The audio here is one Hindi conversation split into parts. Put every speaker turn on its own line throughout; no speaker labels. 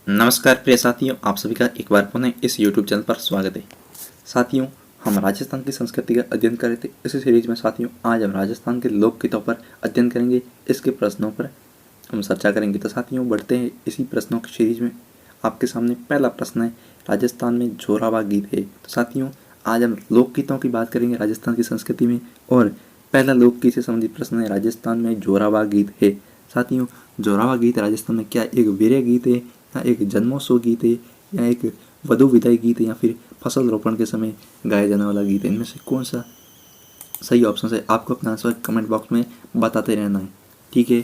नमस्कार प्रिय साथियों, आप सभी का एक बार पुनः इस YouTube चैनल पर स्वागत है। साथियों, हम राजस्थान की संस्कृति का अध्ययन कर रहे थे। इस सीरीज में साथियों आज हम राजस्थान के लोकगीतों पर अध्ययन करेंगे। इसके प्रश्नों पर हम चर्चा करेंगे। तो साथियों बढ़ते हैं इसी प्रश्नों की सीरीज में। आपके सामने पहला प्रश्न है, राजस्थान में जोरावर गीत है। तो साथियों आज हम लोकगीतों की बात करेंगे राजस्थान की संस्कृति में, और पहला लोकगीत से संबंधित प्रश्न है, राजस्थान में जोरावर गीत है। साथियों जोरावर गीत राजस्थान में क्या एक वीर्य गीत है, या एक जन्मोत्सव गीत है, या एक वधु विदाई गीत है, या फिर फसल रोपण के समय गाया जाने वाला गीत है? इनमें से कौन सा सही ऑप्शन है? आपको अपना आंसर कमेंट बॉक्स में बताते रहना है, ठीक है।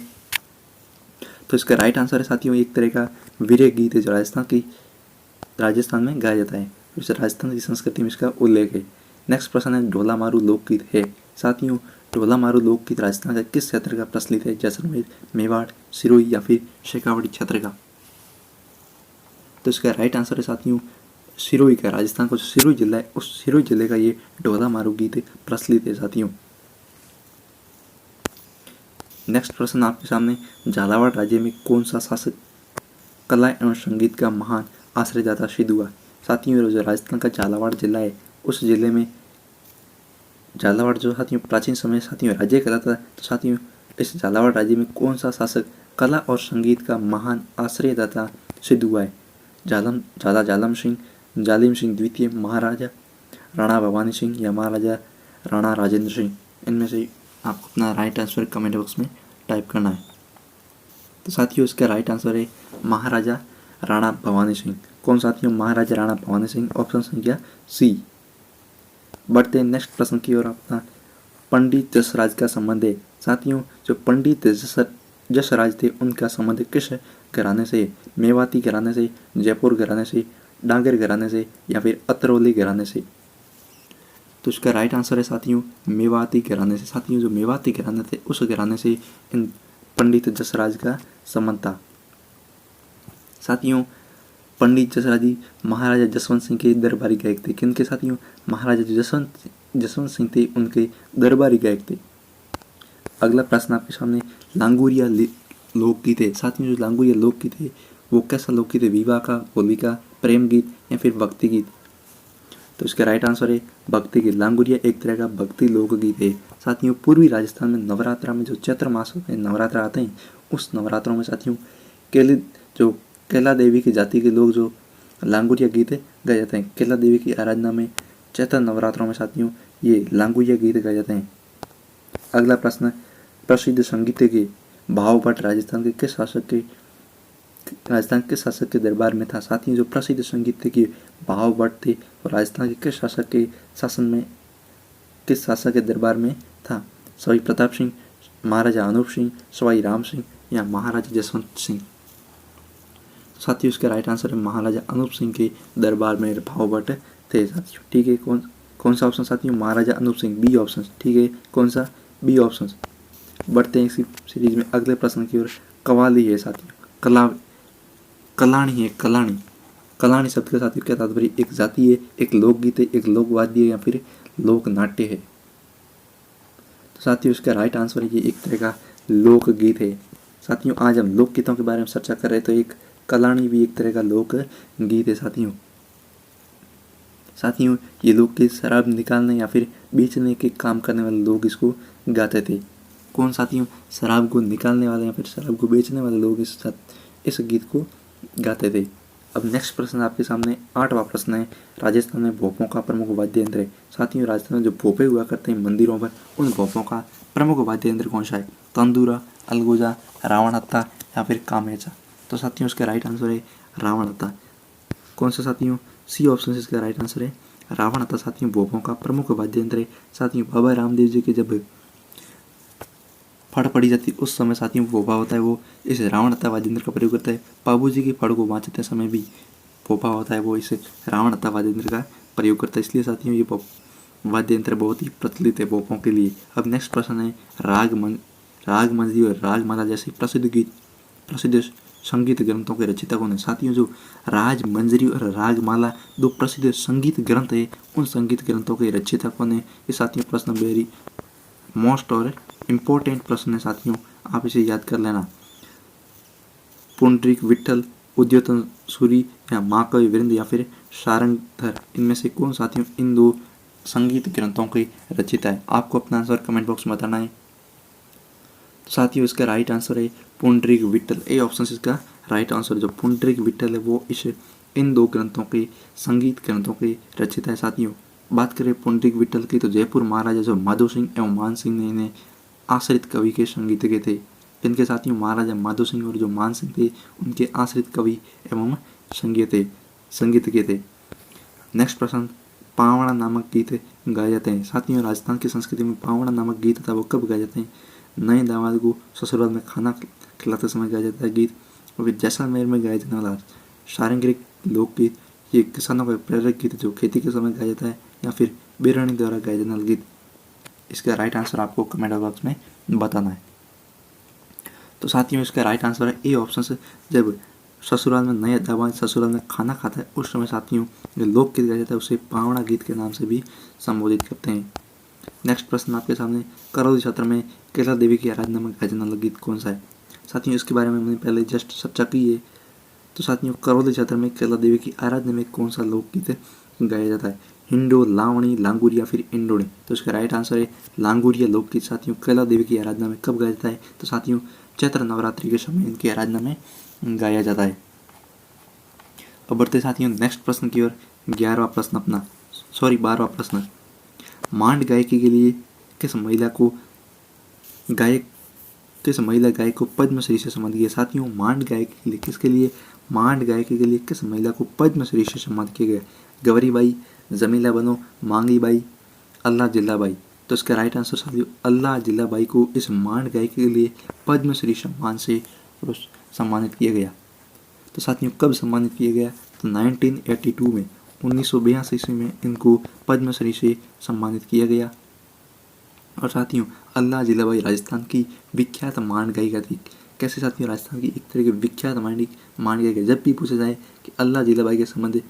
तो इसका राइट आंसर है साथियों एक तरह का वीर्य गीत है जो राजस्थान में गाया जाता है। इस राजस्थान की संस्कृति में इसका उल्लेख है। नेक्स्ट प्रश्न है, ढोला मारू लोकगीत है। साथियों ढोला मारू लोकगीत राजस्थान का किस क्षेत्र का प्रचलित है? जैसलमेर, मेवाड़, सिरोही या फिर शेखावाड़ी क्षेत्र का? तो इसका राइट आंसर है साथियों सिरोही का। राजस्थान का जो सिरोही जिला है उस सिरोही जिले का ये ढोला मारू गीत प्रचलित है साथियों। नेक्स्ट प्रश्न आपके सामने, झालावाड़ राज्य में कौन सा शासक कला एवं संगीत का महान आश्रयदाता सिद्ध हुआ? साथियों जो राजस्थान का झालावाड़ जिला है उस जिले में झालावाड़ जो साथियों प्राचीन समय साथियों राज्य कहलाता था। तो साथियों इस झालावाड़ राज्य में कौन सा शासक कला और संगीत का महान आश्रयदाता सिद्ध हुआ है? जालिम सिंह द्वितीय, महाराजा राणा भवानी सिंह या महाराजा राणा राजेंद्र सिंह? इनमें से आपको अपना राइट आंसर कमेंट बॉक्स में टाइप करना है। तो साथियों इसका राइट आंसर है महाराजा राणा भवानी सिंह। कौन साथियों? महाराजा राणा भवानी सिंह, ऑप्शन संख्या सी। बढ़ते हैं नेक्स्ट प्रश्न की ओर। अपना पंडित जसराज का संबंध है। साथियों जो पंडित जसराज थे उनका संबंध किस घराने से? मेवाती घराने से, जयपुर घराने से, डांगर घराने से या फिर अतरौली घराने से? तो इसका राइट आंसर है साथियों मेवाती घराने से। साथियों जो मेवाती घराने थे उस घराने से इन पंडित जसराज का संबंध था। साथियों पंडित जसराज जी महाराजा जसवंत सिंह के दरबारी गायक थे। किनके साथियों? महाराजा जसवंत सिंह थे उनके दरबारी गायक थे। अगला प्रश्न आपके सामने, लांगुरिया लोकगीत है। साथियों जो लांगुरिया लोकगीत है वो कैसा लोकगीत है? विवाह का, होली का, प्रेम गीत या फिर भक्ति गीत? तो इसका राइट आंसर है भक्ति गीत। लांगुरिया एक तरह का भक्ति लोकगीत है। साथियों पूर्वी राजस्थान में नवरात्रा में जो चैत्र मास में नवरात्र आते हैं उस नवरात्रों में साथियों केला देवी की जाति के लोग जो लांगुरिया गीत गाए जाते हैं। केला देवी की आराधना में चैत्र नवरात्रों में साथियों ये लांगुरिया गीत गाए जाते हैं। अगला प्रश्न, प्रसिद्ध संगीत के भाव भट्ट राजस्थान के शासक के दरबार में था? साथियों जो प्रसिद्ध संगीत के भाव भट्ट थे और राजस्थान के किस शासक के शासन में किस शासक के दरबार में था? सवाई प्रताप सिंह, महाराजा अनूप सिंह, सवाई राम सिंह या महाराजा जसवंत सिंह? साथियों इसका राइट आंसर है महाराजा अनूप सिंह के दरबार में भाव भट्ट थे साथियों, ठीक है। कौन सा ऑप्शन साथियों? महाराजा अनूप सिंह, बी ऑप्शन, ठीक है। कौन सा? B option. बढ़ते हैं इसी सीरीज में अगले प्रश्न की ओर। कवाली है साथियों, कलाणी है। कलाणी शब्द का साथियों क्या तात्पर्य? एक जाति है, एक लोकगीत है, एक लोकवाद्य है या फिर लोक नाट्य है? तो साथियों इसका राइट आंसर है ये एक तरह का लोकगीत है। साथियों आज हम लोकगीतों के बारे में चर्चा कर रहे हैं तो एक कलाणी भी एक तरह का लोक गीत है साथियों ये लोकगीत शराब निकालने या फिर बेचने के काम करने वाले लोग इसको गाते थे। कौन साथियों? शराब को निकालने वाले या फिर शराब को बेचने वाले लोग इस गीत को गाते थे। अब नेक्स्ट प्रश्न आपके सामने 8वां प्रश्न है, राजस्थान में भोपों का प्रमुख वाद्य यंत्र है। साथियों राजस्थान में जो भोपे हुआ करते हैं मंदिरों पर, उन भोपों का प्रमुख वाद्य यंत्र कौन सा है? तंदूरा, अलगोजा, रावण हत्था या फिर कामेचा? तो साथियों इसका राइट आंसर है रावण हत्था। कौन सा साथियों? सी ऑप्शन से इसका राइट आंसर है रावण हत्था। साथियों भोपों का प्रमुख वाद्य यंत्र है। साथियों बाबा रामदेव जी के जब फड़ पड़ी जाती उस समय साथियों भोपा होता है वो इस रावण हत्था वाद्य यंत्र का प्रयोग करता है। बाबू जी की फड़ को बाँचते समय भी भोपा होता है वो इस रावण हत्था वाद्य यंत्र का प्रयोग करता है। इसलिए साथियों ये वाद्य यंत्र बहुत ही प्रचलित है भोपों के लिए। अब नेक्स्ट प्रश्न है, राग मंजरी और रागमाला जैसे प्रसिद्ध संगीत ग्रंथों के रचयिता कौन है? साथियों जो राज मंजरी और रागमाला दो प्रसिद्ध संगीत ग्रंथ है उन संगीत ग्रंथों के रचयिता कौन है? ये साथियों प्रश्न वेरी मोस्ट और इम्पोर्टेंट प्रश्न है साथियों, आप इसे याद कर लेना। पुंडरीक विठल, उद्योतन सूरी या महाकवि वृंद या फिर सारंगधर, इनमें से कौन साथियों इन दो संगीत ग्रंथों की रचयिता है? आपको अपना आंसर कमेंट बॉक्स में बताना है। तो साथियों इसका राइट आंसर है पुंडरीक विट्ठल। ए ऑप्शन इसका राइट आंसर। जो पुंडरीक विट्ठल है वो इन दो ग्रंथों के संगीत ग्रंथों के रचयिता है। साथियों बात करें पुंडरीक विट्ठल की, तो जयपुर महाराजा जो माधो सिंह एवं मान सिंह ने इन्हें आश्रित कवि के संगीतज्ञ थे। इनके साथियों महाराजा माधो सिंह और जो मान सिंह थे उनके आश्रित कवि एवं संगीतज्ञ थे। नेक्स्ट प्रश्न, पावड़ा नामक गीत गाए जाते हैं। साथियों राजस्थान की संस्कृति में पावड़ा नामक गीत था वो कब गाए जाते हैं? नए दामाद को ससुराल में खाना खिलाते समय गाया जाता है गीत। और फिर जैसलमेर में गाया जाने वाला सारंगिक लोकगीत, ये किसानों का प्रेरक गीत जो खेती के समय गाया जाता है, या फिर बिरहणी द्वारा गाया जाने वाला गीत? इसका राइट आंसर आपको कमेंट बॉक्स में बताना है। तो साथियों इसका राइट आंसर है ए ऑप्शन से। जब ससुराल में नया दामाद ससुराल में खाना खाता है उस समय साथियों जो लोकगीत गाया जाता है उसे पावड़ा गीत के नाम से भी संबोधित करते हैं। नेक्स्ट प्रश्न आपके सामने, करौली क्षेत्र में कैला देवी की आराधना में गाया जाने वाला गीत कौन सा है? साथियों इसके बारे में मैंने पहले जस्ट चर्चा की है। तो साथियों करौली क्षेत्र में कैला देवी की आराधना में कौन सा लोकगीत गाया जाता है? हिंडो, लावणी, लांगुर या फिर इंडोने? तो इसका राइट आंसर है लांगुर या लोकगीत। साथियों कैला देवी की आराधना में कब गाया जाता है? तो साथियों चैत्र नवरात्रि के समय इनकी आराधना में गाया जाता है। अब बढ़ते साथियों नेक्स्ट प्रश्न की ओर। 12वां प्रश्न, मांड गायकी के लिए किस महिला गायक को पद्मश्री से सम्मानित किया? साथियों मांड गायकी के लिए किस महिला को पद्मश्री से सम्मानित किया गया? गौरीबाई, जमीला बनो, मांगी बाई, अल्लाह जिल्लाबाई? तो इसका राइट आंसर साथियों अल्लाह जिल्लाबाई को इस मांड गायकी के लिए पद्मश्री सम्मान से सम्मानित किया गया। तो साथियों कब सम्मानित किया गया? तो 1982 में 1982 ईस्वी में इनको पद्मश्री से सम्मानित किया गया। और साथियों अल्लाह जिल्लाबाई राजस्थान की विख्यात मांड गायिका थी। कैसे साथियों? राजस्थान की एक तरह की विख्यात मांड गायिका। जब भी पूछा जाए कि अल्लाह जिल्लाबाई के संबंध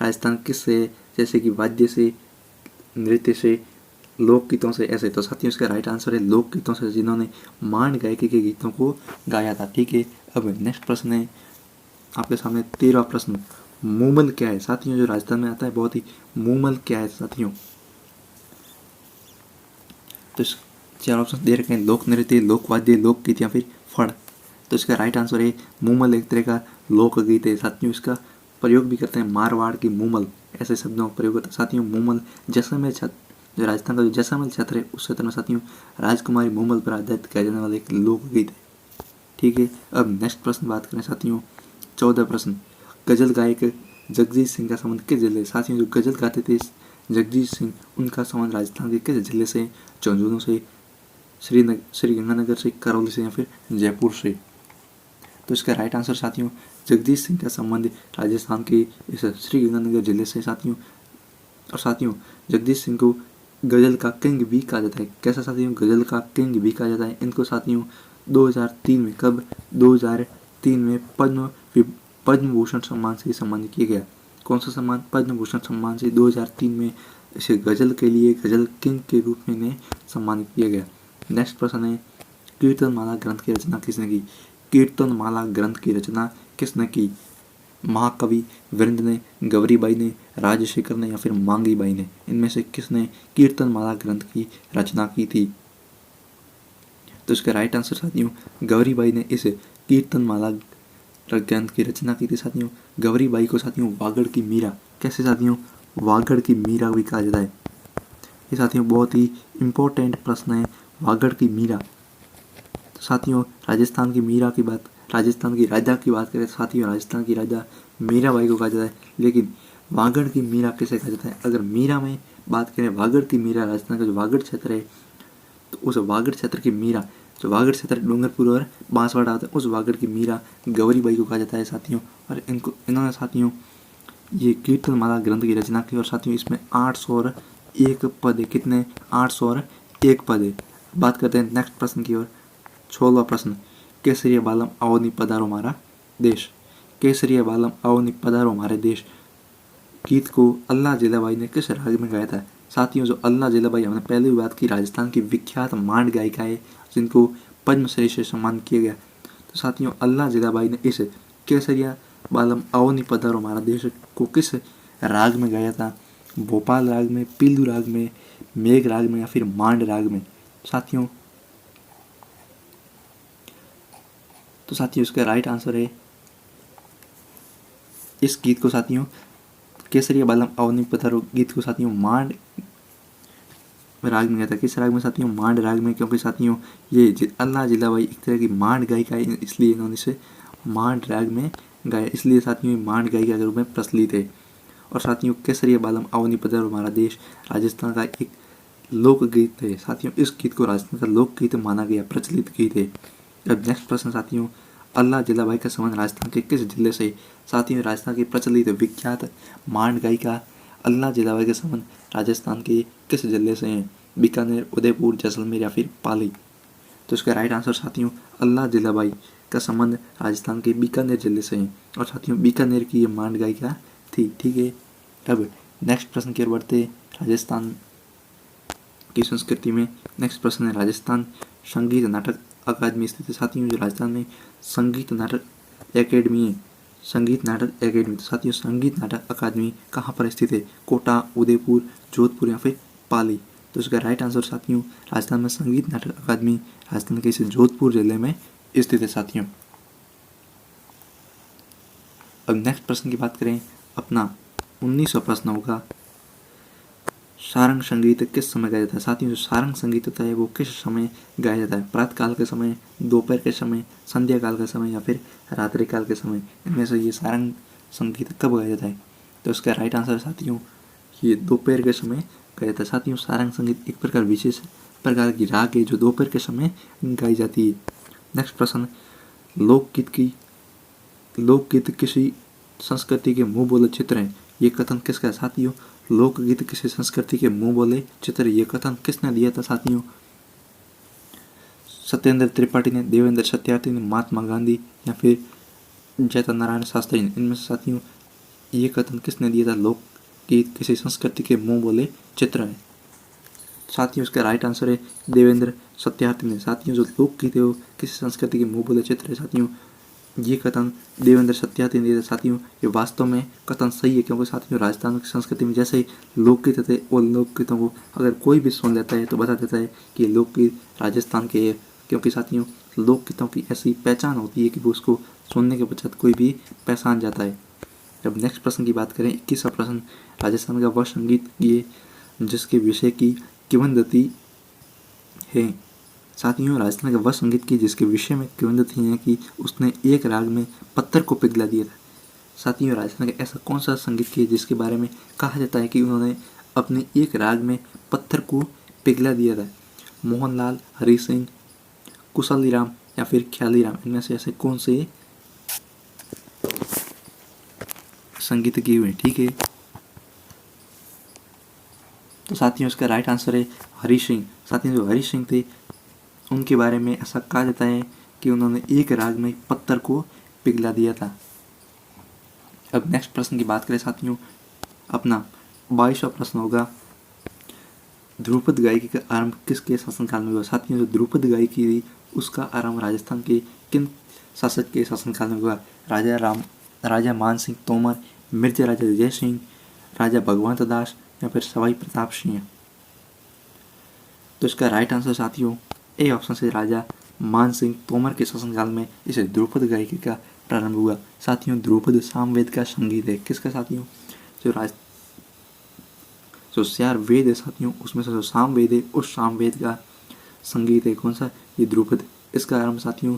राजस्थान किससे, जैसे कि वाद्य से, नृत्य से, लोकगीतों से, ऐसे, तो साथियों इसका राइट आंसर है लोकगीतों से, जिन्होंने मांड गायकी के गीतों को गाया था। ठीक है, अब नेक्स्ट प्रश्न है आपके सामने 13वां प्रश्न, मूमल क्या है? साथियों जो राजस्थान में आता है बहुत ही, मूमल क्या है साथियों? तो 4 ऑप्शन दे रखे हैं, लोक नृत्य, लोकवाद्य, लोकगीत या फिर फड़? तो इसका राइट आंसर है मूमल एक तरह का लोकगीत है। साथियों इसका प्रयोग भी करते हैं मारवाड़ की मूमल, ऐसे शब्दों का प्रयोग होता है। साथियों मूमल जैसलमेर जो राजस्थान का जो जैसलमेर क्षेत्र है उस क्षेत्र में साथियों राजकुमारी मूमल पर आधारित किया जाने वाला एक लोकगीत है। ठीक है, अब नेक्स्ट प्रश्न बात करें साथियों 14 प्रश्न, गजल गायक जगजीत सिंह का संबंध किस जिले? साथियों जो गजल गाते थे जगजीत सिंह, उनका संबंध राजस्थान के किस जिले से? झुंझुनू से, श्रीगंगानगर से, करौली से या फिर जयपुर से? तो इसका राइट आंसर साथियों जगजीत सिंह का संबंध राजस्थान के इस श्रीगंगानगर जिले से साथियों। और साथियों जगजीत सिंह को गजल का किंग भी कहा जाता है। कैसा साथियों? गजल का किंग भी कहा जाता है। इनको साथियों 2003 में, कब? 2003 में पद्म भूषण सम्मान से सम्मानित किया गया। कौन सा सम्मान? पद्म भूषण सम्मान से 2003 में इसे गजल के लिए गजल किंग के रूप में इन्हें सम्मानित किया गया। नेक्स्ट प्रश्न है, कीर्तनमाला ग्रंथ की रचना किसने की? कीर्तनमाला ग्रंथ की रचना किसने की? महाकवि वृंद ने, गौरीबाई ने, राजशेखर ने या फिर मांगी बाई ने? इनमें से किसने कीर्तनमाला ग्रंथ की रचना की थी? तो इसका राइट आंसर साथियों गौरीबाई ने इस कीर्तनमाला ग्रंथ की रचना की थी। साथियों गौरीबाई को साथियों वागड़ की मीरा, कैसे साथियों? वागड़ की मीरा भी कहा जाता है। ये साथियों बहुत ही इंपॉर्टेंट प्रश्न है, वागड़ की मीरा। तो साथियों राजस्थान की मीरा की बात, राजस्थान की राजा की बात करें साथियों, राजस्थान की राजा मीराबाई को कहा जाता है। लेकिन वागड़ की मीरा किसे कहा जाता है? अगर मीरा में बात करें, वागड़ की मीरा, राजस्थान का जो वागड़ क्षेत्र है, तो उस वागड़ क्षेत्र की मीरा, जो वागड़ क्षेत्र डूंगरपुर और बांसवाड़ा आता है, उस वागड़ की मीरा गौरीबाई को कहा जाता है साथियों। और इन्होंने साथियों ये कीर्तनमाला ग्रंथ की रचना की। और साथियों इसमें 801 पद है। कितने? 801 पद है। बात करते हैं नेक्स्ट प्रश्न की ओर। 16वां प्रश्न, केसरिया बालम आओ नी पधारो हमारा देश। केसरिया बालम आओ नी पधारो हमारे देश गीत को अल्लाह जिल्लाबाई ने किस राग में गाया था? साथियों जो अल्लाह जिल्लाबाई, हमने पहले भी बात की, राजस्थान की विख्यात मांड गायिका है जिनको पद्मश्री से सम्मान किया गया। तो साथियों अल्लाह जिल्लाबाई ने इस केसरिया बालम आओ नि पधारो हमारा देश को किस राग में गाया था? भोपाल राग में, पीलू राग में, मेघ राग में या फिर मांड राग में? साथियों तो साथियों इसका राइट आंसर है इस गीत को साथियों केसरिया बालम आओ नि पधारो गीत को साथियों मांड राग में गाया था। किस राग में साथियों? मांड राग में, क्योंकि साथियों ये अल्लाह जिलाबाई एक तरह की मांड गायिका है, इसलिए इन्होंने इसे मांड राग में गाया, इसलिए साथियों ये मांड गायिका के रूप में प्रचलित है। और साथियों केसरिया बालम आओ नि पधारो हमारा देश राजस्थान का एक लोकगीत है। साथियों इस गीत को राजस्थान का लोकगीत माना गया, प्रचलित गीत है। अब नेक्स्ट प्रश्न साथियों, अल्लाह जिलाबाई का संबंध राजस्थान के किस जिले से? साथियों राजस्थान की प्रचलित विख्यात मांड गायिका अल्लाह जिलाबाई का संबंध राजस्थान के किस जिले से हैं? बीकानेर, उदयपुर, जैसलमेर या फिर पाली? तो इसका राइट आंसर साथियों अल्लाह जिलाबाई का संबंध राजस्थान के बीकानेर जिले से है। और साथियों बीकानेर की ये मांड गायिका थी। ठीक है, अब नेक्स्ट प्रश्न की ओर बढ़ते राजस्थान की संस्कृति में। नेक्स्ट प्रश्न है राजस्थान संगीत नाटक अकादमी स्थित है। साथियों जो राजस्थान में संगीत नाटक एकेडमी है, संगीत नाटक एकेडमी, तो साथियों संगीत नाटक अकादमी कहाँ पर स्थित है? कोटा, उदयपुर, जोधपुर या फिर पाली? तो इसका राइट आंसर साथियों राजस्थान में संगीत नाटक अकादमी राजस्थान के इस जोधपुर जिले में स्थित है साथियों। अब नेक्स्ट प्रश्न की बात करें अपना 19वां प्रश्न होगा सारंग संगीत किस समय गाया जाता है? साथियों जो सारंग संगीत होता है वो किस समय गाया जाता है? प्रातः काल के समय, दोपहर के समय, संध्या काल के समय या फिर रात्रि काल के समय? इनमें से ये सारंग संगीत कब गाया जाता है? तो इसका राइट आंसर साथियों ये दोपहर के समय गाया जाता है। साथियों सारंग संगीत एक प्रकार विशेष प्रकार की राग है जो दोपहर के समय गाई जाती है। नेक्स्ट प्रश्न, लोकगीत किसी संस्कृति के मुंह बोले चित्र हैं, ये कथन किसका है? साथियों लोकगीत किसी संस्कृति के मुंह बोले चित्र, ये कथन किसने दिया था? साथियों सत्येंद्र त्रिपाठी ने, देवेंद्र सत्यार्थी ने, महात्मा गांधी या फिर जयता नारायण शास्त्री ने? इनमें से साथियों ये कथन किसने दिया था? लोकगीत किसी संस्कृति के मुंह बोले चित्र है। साथियों इसका राइट आंसर है देवेंद्र सत्यार्थी ने। साथियों जो लोकगीत है वो किसी संस्कृति के मुंह बोले चित्र है। साथियों ये कथन देवेंद्र सत्यार्थी ने दिया था। साथियों ये वास्तव में कथन सही है, क्योंकि साथियों राजस्थान की संस्कृति में जैसे ही लोकगीत थे और लोकगीतों को अगर कोई भी सुन लेता है तो बता देता है कि लोकगीत राजस्थान के है, क्योंकि साथियों लोकगीतों की ऐसी पहचान होती है कि वो उसको सुनने के पश्चात कोई भी पहचान जाता है। जब नेक्स्ट प्रश्न की बात करें 21वां प्रश्न, राजस्थान का वह संगीत ये जिसके विषय की किंवदंती है। साथियों राजस्थान का वह संगीत की जिसके विषय में किंवदंती है कि उसने एक राग में पत्थर को पिघला दिया था। साथियों राजस्थान का ऐसा कौन सा संगीत की जिसके बारे में कहा जाता है कि उन्होंने अपने एक राग में पत्थर को पिघला दिया था? मोहनलाल, हरि सिंह, कुशलीराम या फिर ख्यालीराम? इनमें से ऐसे कौन से संगीत किए हुए? ठीक है, तो साथियों इसका राइट आंसर है हरि सिंह। साथियों जो हरि सिंह थे उनके बारे में ऐसा कहा जाता है कि उन्होंने एक राग में पत्थर को पिघला दिया था। अब नेक्स्ट प्रश्न की बात करें साथियों, अपना 22वां प्रश्न होगा ध्रुपद गायकी का आरंभ किसके शासनकाल में हुआ? साथियों जो ध्रुपद गायकी थी उसका आरंभ राजस्थान के किन शासक के शासनकाल में हुआ? राजा मान सिंह तोमर, मिर्जा राजा जय सिंह, राजा भगवंत दास या फिर सवाई प्रताप सिंह? तो इसका राइट आंसर साथियों ए ऑप्शन से राजा मान सिंह तोमर के शासनकाल में इसे ध्रुपद गायकी का प्रारंभ हुआ। साथियों ध्रुपद सामवेद का संगीत है। किसका? साथियों जो 4 वेद है साथियों उसमें से जो सामवेद है उस सामवेद का संगीत है। कौन सा? ये ध्रुपद। इसका आरंभ साथियों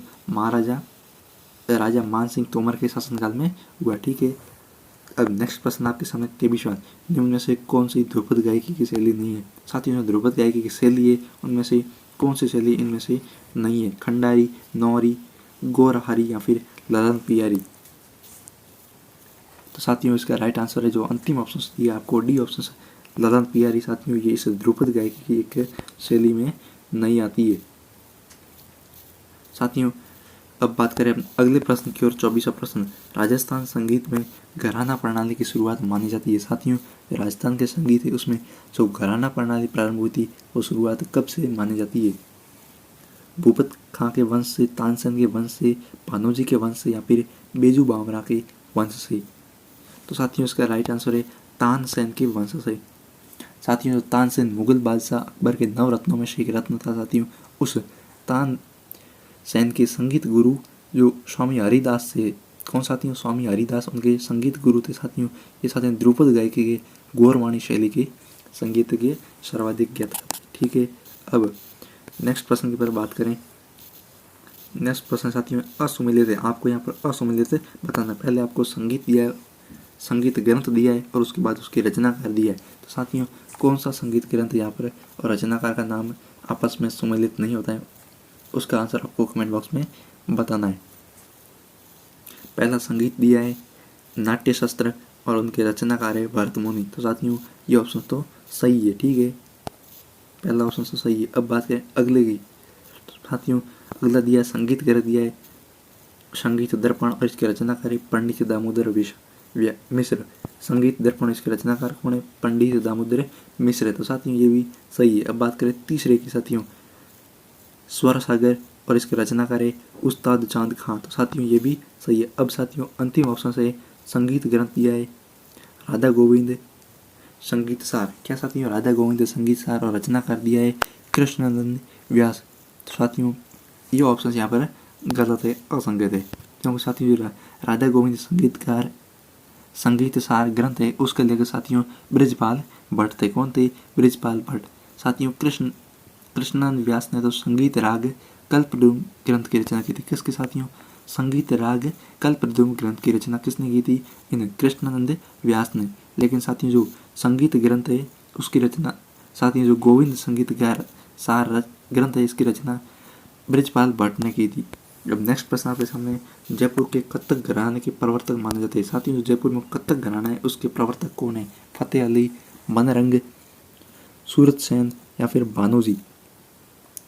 राजा मान सिंह तोमर के शासनकाल में हुआ। ठीक है, अब नेक्स्ट प्रश्न आपके सामने 23वां, निम्न में से कौन सी ध्रुपद गायकी की शैली नहीं है? साथियों जो ध्रुपद गायकी की शैली है उनमें से कौन सी शैली इनमें से नहीं है? खंडारी, नौरी, गौरहारी या फिर ललन पियारी? तो साथियों इसका राइट आंसर है जो अंतिम ऑप्शन दिया आपको डी ऑप्शन से ललन पियारी। साथियों ये इस ध्रुपद गायकी की एक शैली में नहीं आती है। साथियों अब बात करें अगले प्रश्न की ओर 24वां प्रश्न, राजस्थान संगीत में घराना प्रणाली की शुरुआत मानी जाती है। साथियों राजस्थान के संगीत है उसमें जो घराना प्रणाली प्रारंभ हुई थी वो शुरुआत कब से मानी जाती है? भूपत खां के वंश से, तानसेन के वंश से, भानोजी के वंश से या फिर बेजू बावरा के वंश से। तो साथियों इसका राइट आंसर है तानसेन के वंश से। साथियों जो तानसेन मुगल बादशाह अकबर के 9 रत्नों में से एक रत्न था साथियों, उस तानसेन के संगीत गुरु जो स्वामी हरिदास थे, कौन साथियों, स्वामी हरिदास उनके संगीत गुरु थे साथियों। ये साथियों ध्रुपद गायकी के गौरवाणी शैली के संगीत के सर्वाधिक ज्ञाता। ठीक है, अब नेक्स्ट प्रश्न की पर बात करें। नेक्स्ट प्रश्न साथियों असुमिलित है, आपको यहाँ पर असुमिलित बताना। पहले आपको संगीत दिया है, संगीत ग्रंथ दिया है और उसके बाद उसकी रचनाकार दिया है। तो साथियों कौन सा संगीत ग्रंथ यहाँ पर और रचनाकार का नाम आपस में सुमिलित नहीं होता है, उसका आंसर आपको कमेंट बॉक्स में बताना है। पहला संगीत दिया है नाट्य शास्त्र और उनके रचनाकार है भरत मुनि। तो साथियों ये ऑप्शन तो सही है। ठीक है, पहला ऑप्शन तो सही है। अब बात करें अगले की। तो साथियों अगला दिया है संगीत ग्रंथ दिया है संगीत दर्पण और इसके रचनाकार है पंडित दामोदर मिश्र। संगीत दर्पण इसके रचनाकार कौन है, पंडित दामोदर मिश्र। तो साथियों ये भी सही है। अब बात करें तीसरे की साथियों, स्वर सागर और इसके रचनाकार है उस्ताद चांद खां। तो साथियों ये भी सही है। अब साथियों अंतिम ऑप्शन से संगीत ग्रंथ दिया है राधा गोविंद संगीत सार। क्या साथियों, राधा गोविंद संगीत सार और रचनाकार दिया है कृष्णानंद व्यास। तो साथियों ये ऑप्शन यहाँ पर गलत है, असंगत है, क्योंकि साथियों राधा गोविंद संगीतकार संगीत सार ग्रंथ है उसके लेकर साथियों ब्रजपाल भट्ट थे। कौन थे, ब्रजपाल भट्ट। साथियों कृष्णानंद व्यास ने तो संगीत राग कल्पद्रुम ग्रंथ की रचना की थी। किसके साथियों, संगीत राग कल्पद्रुम ग्रंथ की रचना किसने की थी, इन कृष्णानंद व्यास ने। लेकिन साथियों जो संगीत ग्रंथ है उसकी रचना साथियों जो गोविंद संगीतकार सार ग्रंथ है इसकी रचना ब्रजपाल भट्ट ने की थी। अब नेक्स्ट प्रश्न आपके सामने, जयपुर के कथक घराने के प्रवर्तक माने जाते हैं। साथियों जो जयपुर में कथक घराना है उसके प्रवर्तक कौन है, फतेह अली, मनरंग, सूरत सेन या फिर भानोजी।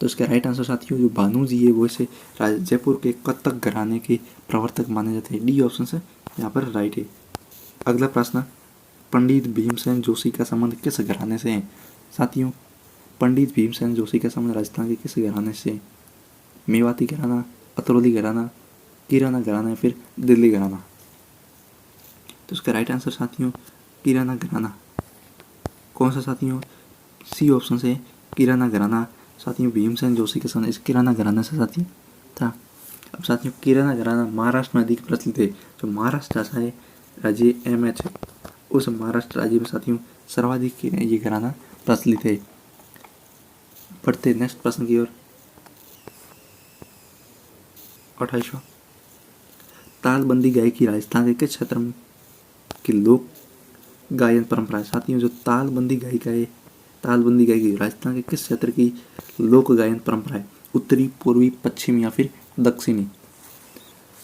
तो इसका राइट आंसर साथियों जो भानोजी है वो इसे जयपुर के कथक घराने के प्रवर्तक माने जाते हैं। डी ऑप्शन से यहाँ पर राइट है। अगला प्रश्न, पंडित भीमसेन जोशी का संबंध किस घराने से है। साथियों पंडित भीमसेन जोशी का संबंध राजस्थान के किस घराने से है, मेवाती घराना, अतरौली घराना, किराना घराना या फिर दिल्ली घराना। तो इसका राइट आंसर साथियों किराना घराना। कौन सा साथियों, सी ऑप्शन से किराना घराना। साथियों भीमसेन जोशी के संबंध इस किराना घराना से साथियों था। अब साथियों किराना घराना महाराष्ट्र में अधिक प्रचलित है। जो महाराष्ट्र ऐसा है राज्य एमएच है, उस महाराष्ट्र राज्य में साथियों सर्वाधिक ये घराना प्रचलित है। बढ़ते नेक्स्ट प्रश्न की ओर। 28वां, तालबंदी गायकी राजस्थान के किस क्षेत्र में की लोक गायन परंपरा है। साथियों जो तालबंदी गायिका है, तालबंदी गायकी राजस्थान के किस क्षेत्र की लोक गायन परंपरा है, उत्तरी, पूर्वी, पश्चिमी या फिर दक्षिणी।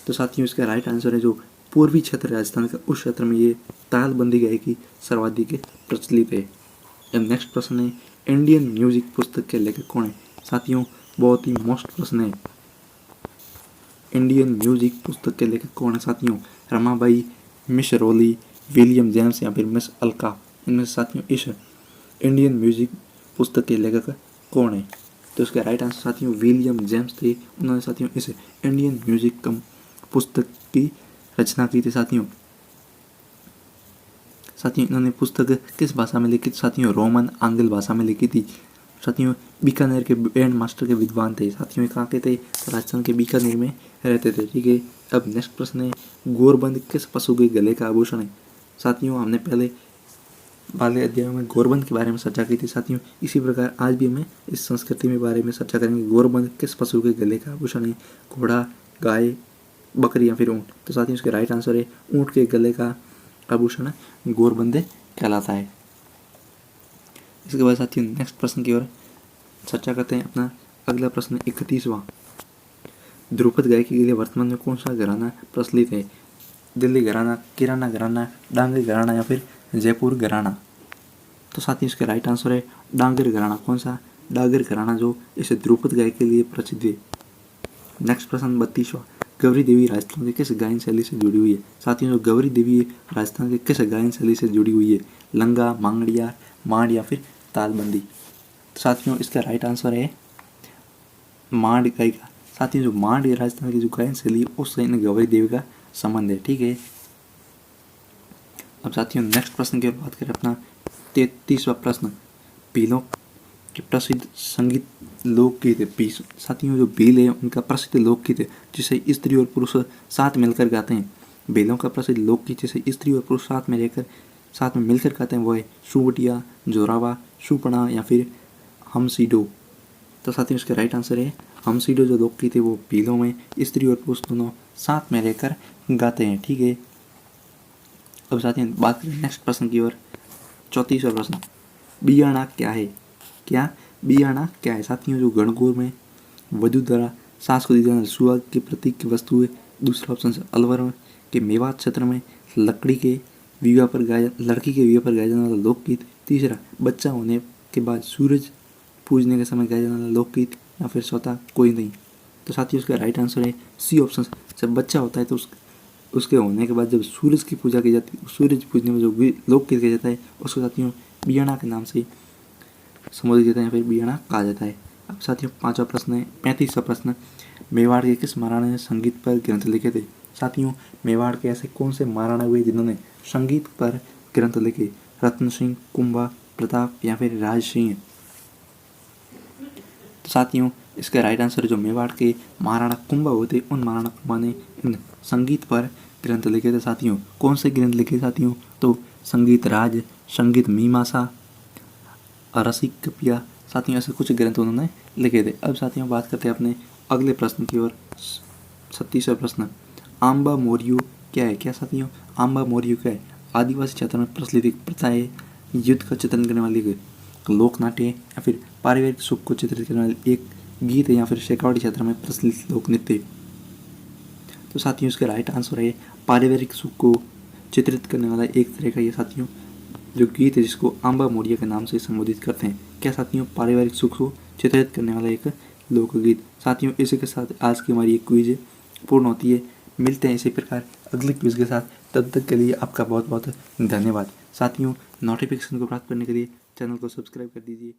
तो साथियों इसका राइट आंसर है जो पूर्वी क्षेत्र राजस्थान का, उस क्षेत्र में ये तालबंदी गायकी सर्वाधिक प्रचलित है। अब नेक्स्ट प्रश्न है, इंडियन म्यूजिक पुस्तक के लेखक कौन है। साथियों बहुत ही मोस्ट प्रश्न है, इंडियन म्यूजिक पुस्तक के लेखक कौन है। साथियों Ramabai, miss really, William James या फिर मिस अलका। इनमें से साथियों इस इंडियन म्यूजिक पुस्तक के लेखक कौन है। तो इसका राइट आंसर साथियों विलियम जेम्स थे। उन्होंने साथियों इस इंडियन म्यूजिक पुस्तक की रचना की थी। साथियों इन्होंने पुस्तक किस भाषा में लिखी थी। साथियों रोमन आंग्ल भाषा में लिखी थी। साथियों बीकानेर के बैंड मास्टर के विद्वान थे। साथियों कहाँ के थे, राजस्थान के बीकानेर में रहते थे। ठीक है, अब नेक्स्ट प्रश्न है, गोरबंद किस पशु के गले का आभूषण है। साथियों हमने पहले वाले अध्याय में गोरबंद के बारे में चर्चा की थी। साथियों इसी प्रकार आज भी हमें इस संस्कृति में बारे में चर्चा करेंगे। गोरबंद किस पशु के गले का आभूषण है, घोड़ा, गाय, बकरी या फिर ऊँट। तो साथियों इसका राइट आंसर है ऊँट के गले का आभूषण गोरबंद कहलाता है। इसके बाद साथियों नेक्स्ट प्रश्न की ओर चर्चा करते हैं। अपना अगला प्रश्न 31वां, ध्रुपद गायकी के लिए वर्तमान में कौन सा घराना प्रचलित है। दिल्ली घराना, किराना घराना, डांगर घराना या फिर जयपुर घराना। तो साथियों इसका राइट आंसर है डांगर घराना। कौन सा, डांगर घराना जो इसे ध्रुपद गायकी के लिए प्रसिद्ध है। नेक्स्ट प्रश्न 32वां, गौरी देवी राजस्थान के किस गायन शैली से जुड़ी हुई है। साथियों जो गौरी देवी है राजस्थान के किस गायन शैली से जुड़ी हुई है, लंगा, मांगड़िया, मांड या फिर तालबंदी। साथियों इसका राइट आंसर है मांड गाय का। साथियों जो मांड है राजस्थान की जो गायन शैली उससे इन गौरी देवी का संबंध है। ठीक है, अब साथियों नेक्स्ट प्रश्न की ओर बात करें अपना 33वां प्रश्न, भीलों के प्रसिद्ध संगीत लोकगीत है। साथियों जो भील है उनका प्रसिद्ध लोकगीत है जिसे स्त्री और पुरुष साथ मिलकर गाते हैं। भीलों का प्रसिद्ध लोकगीत जिसे स्त्री और पुरुष साथ में मिलकर गाते हैं वो है सुबटिया, जोरावा, सुपना या फिर हमसीडो। तो साथियों इसका राइट आंसर है हमसीडो। जो लोकगीत है वो भीलों में स्त्री और पुरुष दोनों साथ में रहकर गाते हैं। ठीक है, अब साथियों बात करें नेक्स्ट प्रश्न की ओर। 34वां प्रश्न, बियाणा क्या है? बियाणा क्या है? साथियों जो गणगौर में वधु द्वारा सास को दी जाने सुहाग के प्रतीक की वस्तु है। दूसरा ऑप्शन है अलवर के मेवात क्षेत्र में लड़की के विवाह पर गाया जाने वाला लोकगीत। तीसरा बच्चा होने के बाद सूरज पूजने के समय गाया जाने वाला लोकगीत, या फिर चौथा कोई नहीं। तो साथियों उसका राइट आंसर है सी ऑप्शन। जब बच्चा होता है तो उसके होने के बाद जब सूरज की पूजा की जाती है, सूरज पूजने में जो लोकगीत किया जाता है उसको साथियों बियाणा के नाम से संबोधित किया जाता है या फिर बियाणा कहा जाता है। अब साथियों 5वां प्रश्न है 35वां प्रश्न, मेवाड़ के किस महाराणा ने संगीत पर ग्रंथ लिखे थे? साथियों मेवाड़ के ऐसे कौन से महाराणा हुए जिन्होंने संगीत पर ग्रंथ लिखे? रत्न सिंह, कुंभा, प्रताप या फिर राज सिंह। तो साथियों इसका राइट आंसर जो मेवाड़ के महाराणा कुंभा होते उन महाराणा कुंभा ने इन संगीत पर ग्रंथ लिखे थे। साथियों कौन से ग्रंथ लिखे? साथियों तो संगीत राज, संगीत मीमांसा, रसिक कपिया। साथियों ऐसे कुछ ग्रंथ उन्होंने लिखे थे। अब साथियों बात करते हैं अपने अगले प्रश्न की ओर। 36वां प्रश्न, आंबा मोरियो क्या है? क्या साथियों आंबा मोरियो क्या है? आदिवासी क्षेत्र में प्रचलित एक प्रथा है, युद्ध का चित्रण करने वाली एक लोक नाट्य है, या फिर पारिवारिक सुख को चित्रित करने वाली एक गीत है, या फिर शेखावटी क्षेत्र में प्रचलित लोक नृत्य। तो साथियों इसका राइट आंसर है पारिवारिक सुख को चित्रित करने वाला एक तरह का ये साथियों जो गीत है जिसको आंबा मोरिया के नाम से संबोधित करते हैं। क्या साथियों पारिवारिक सुख को चित्रित करने वाला एक लोकगीत। साथियों इसी के साथ आज की हमारी ये क्विज पूर्ण होती है। मिलते हैं इसी प्रकार अगले क्विज के साथ, तब तक के लिए आपका बहुत बहुत धन्यवाद। साथियों नोटिफिकेशन को प्राप्त करने के लिए चैनल को सब्सक्राइब कर दीजिए।